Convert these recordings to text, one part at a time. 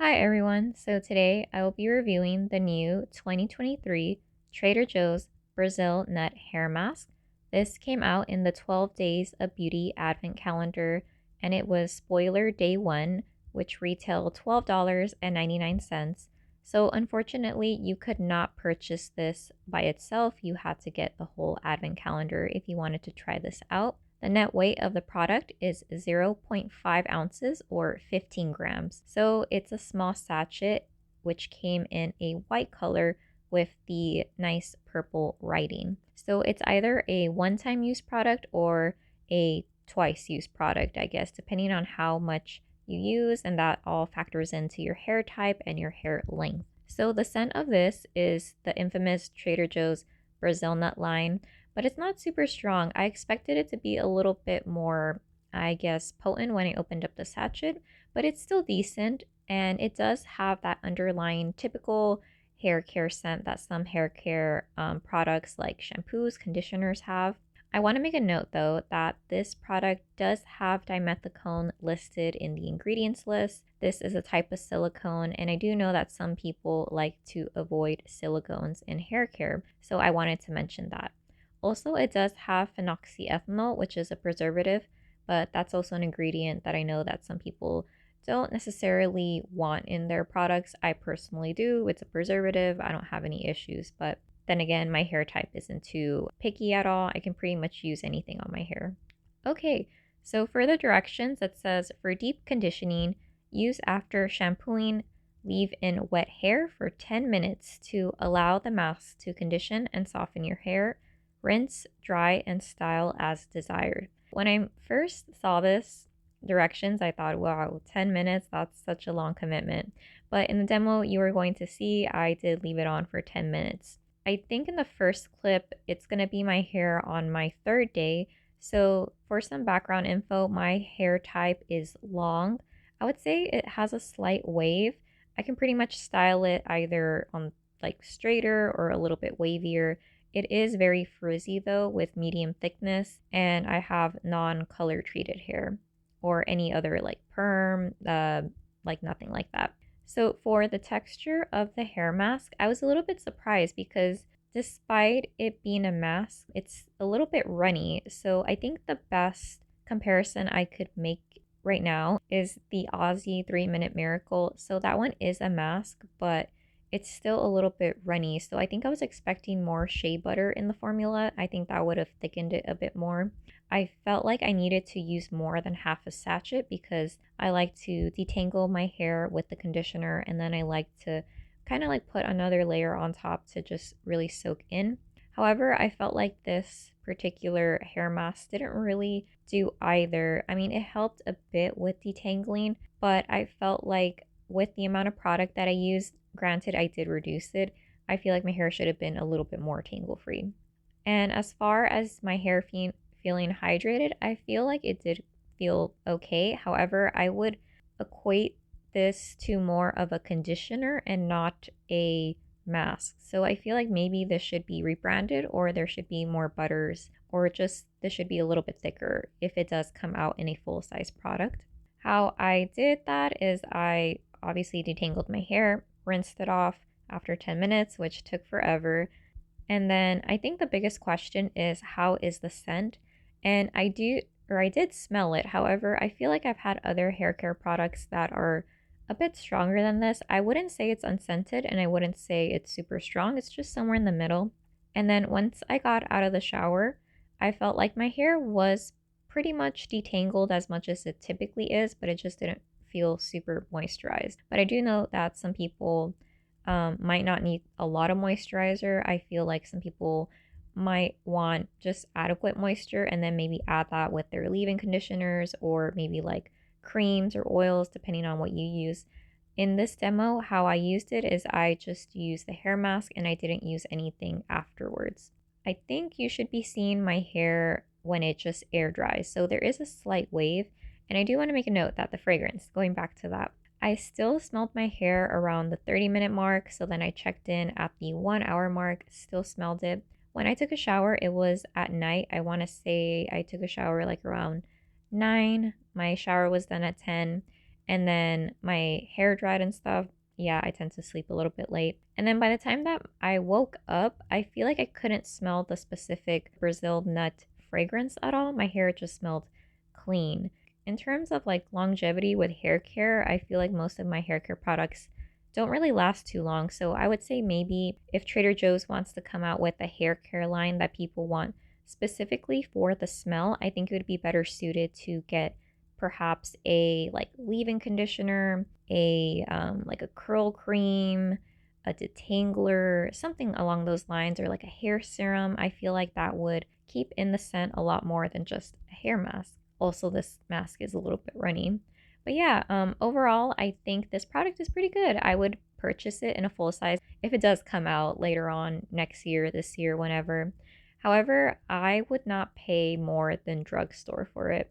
Hi everyone, so today I will be reviewing the new 2023 Trader Joe's Brazil Nut Hair Mask. This came out in the 12 Days of Beauty Advent Calendar and it was spoiler day 1, which retailed $12.99. So unfortunately, you could not purchase this by itself. You had to get the whole Advent Calendar if you wanted to try this out. The net weight of the product is 0.5 ounces or 15 grams. So it's a small sachet which came in a white color with the nice purple writing. So it's either a one-time use product or a twice use product, I guess, depending on how much you use, and that all factors into your hair type and your hair length. So the scent of this is the infamous Trader Joe's Brazil Nut line, but it's not super strong. I expected it to be a little bit more, I guess, potent when I opened up the sachet, but it's still decent, and it does have that underlying typical hair care scent that some hair care products like shampoos, conditioners have. I want to make a note though that this product does have dimethicone listed in the ingredients list. This is a type of silicone, and I do know that some people like to avoid silicones in hair care, so I wanted to mention that. Also, it does have phenoxyethanol, which is a preservative, but that's also an ingredient that I know that some people don't necessarily want in their products. I personally do. It's a preservative. I don't have any issues, but then again, my hair type isn't too picky at all. I can pretty much use anything on my hair. Okay, so for the directions, it says for deep conditioning, use after shampooing, leave in wet hair for 10 minutes to allow the mask to condition and soften your hair. Rinse, dry, and style as desired. When I first saw this directions, I thought, wow, 10 minutes, that's such a long commitment. But in the demo you were going to see, I did leave it on for 10 minutes. I think in the first clip, it's going to be my hair on my third day. So for some background info, my hair type is long. I would say it has a slight wave. I can pretty much style it either on like straighter or a little bit wavier. It is very frizzy though with medium thickness, and I have non-color treated hair or any other like perm, like nothing like that. So for the texture of the hair mask, I was a little bit surprised because despite it being a mask, it's a little bit runny. So I think the best comparison I could make right now is the Aussie 3-Minute Miracle. So that one is a mask, but it's still a little bit runny. So I think I was expecting more shea butter in the formula. I think that would have thickened it a bit more. I felt like I needed to use more than half a sachet because I like to detangle my hair with the conditioner, and then I like to kind of like put another layer on top to just really soak in. However, I felt like this particular hair mask didn't really do either. I mean, it helped a bit with detangling, but I felt like with the amount of product that I used, granted I did reduce it, I feel like my hair should have been a little bit more tangle free. And as far as my hair feeling hydrated, I feel like it did feel okay. However, I would equate this to more of a conditioner and not a mask. So I feel like maybe this should be rebranded, or there should be more butters, or just this should be a little bit thicker if it does come out in a full-size product. How I did that is I obviously detangled my hair, rinsed it off after 10 minutes, which took forever. And then I think the biggest question is, how is the scent? And I did smell it. However, I feel like I've had other hair care products that are a bit stronger than this. I wouldn't say it's unscented, and I wouldn't say it's super strong. It's just somewhere in the middle. And then once I got out of the shower, I felt like my hair was pretty much detangled as much as it typically is, but it just didn't feel super moisturized. But I do know that some people might not need a lot of moisturizer. I feel like some people might want just adequate moisture and then maybe add that with their leave-in conditioners or maybe like creams or oils depending on what you use. In this demo, how I used it is I just used the hair mask and I didn't use anything afterwards. I think you should be seeing my hair when it just air dries. So there is a slight wave, and I do want to make a note that the fragrance, going back to that, I still smelled my hair around the 30-minute mark. So then I checked in at the 1 hour mark, still smelled it. When I took a shower, it was at night. I want to say I took a shower like around 9. My shower was done at 10. and then my hair dried and stuff, yeah, I tend to sleep a little bit late. And then by the time that I woke up, I feel like I couldn't smell the specific Brazil nut fragrance at all. My hair just smelled clean. In terms of like longevity with hair care, I feel like most of my hair care products don't really last too long. So I would say maybe if Trader Joe's wants to come out with a hair care line that people want specifically for the smell, I think it would be better suited to get perhaps a like leave-in conditioner, a like a curl cream, a detangler, something along those lines, or like a hair serum. I feel like that would keep in the scent a lot more than just a hair mask. Also, this mask is a little bit runny. But yeah, overall, I think this product is pretty good. I would purchase it in a full size if it does come out later on next year, this year, whenever. However, I would not pay more than drugstore for it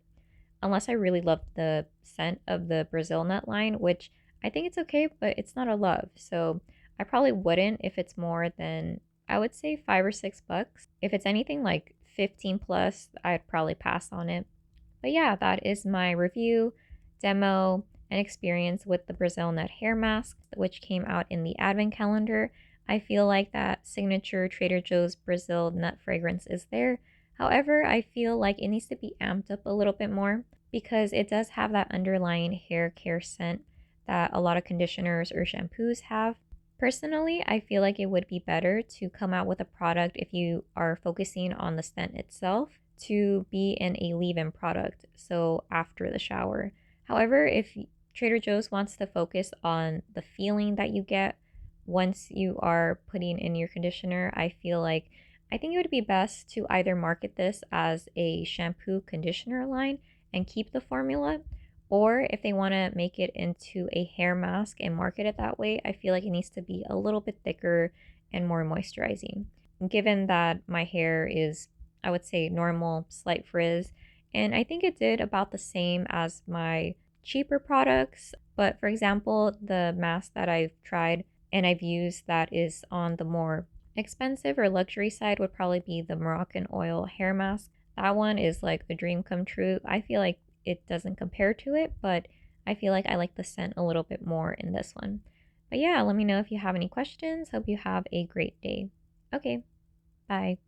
unless I really love the scent of the Brazil nut line, which I think it's okay, but it's not a love. So I probably wouldn't if it's more than, I would say, $5 or $6. If it's anything like 15 plus, I'd probably pass on it. But yeah, that is my review, demo, and experience with the Brazil nut hair mask, which came out in the advent calendar. I feel like that signature Trader Joe's Brazil nut fragrance is there. However, I feel like it needs to be amped up a little bit more because it does have that underlying hair care scent that a lot of conditioners or shampoos have. Personally, I feel like it would be better to come out with a product if you are focusing on the scent itself to be in a leave-in product, so after the shower. However, if Trader Joe's wants to focus on the feeling that you get once you are putting in your conditioner, I think it would be best to either market this as a shampoo conditioner line and keep the formula, or if they want to make it into a hair mask and market it that way, I feel like it needs to be a little bit thicker and more moisturizing. Given that my hair is, I would say, normal, slight frizz, and I think it did about the same as my cheaper products. But for example, the mask that I've tried and I've used that is on the more expensive or luxury side would probably be the Moroccan oil hair mask. That one is like a dream come true. I feel like it doesn't compare to it, but I feel like I like the scent a little bit more in this one. But yeah, let me know if you have any questions. Hope you have a great day. Okay, bye.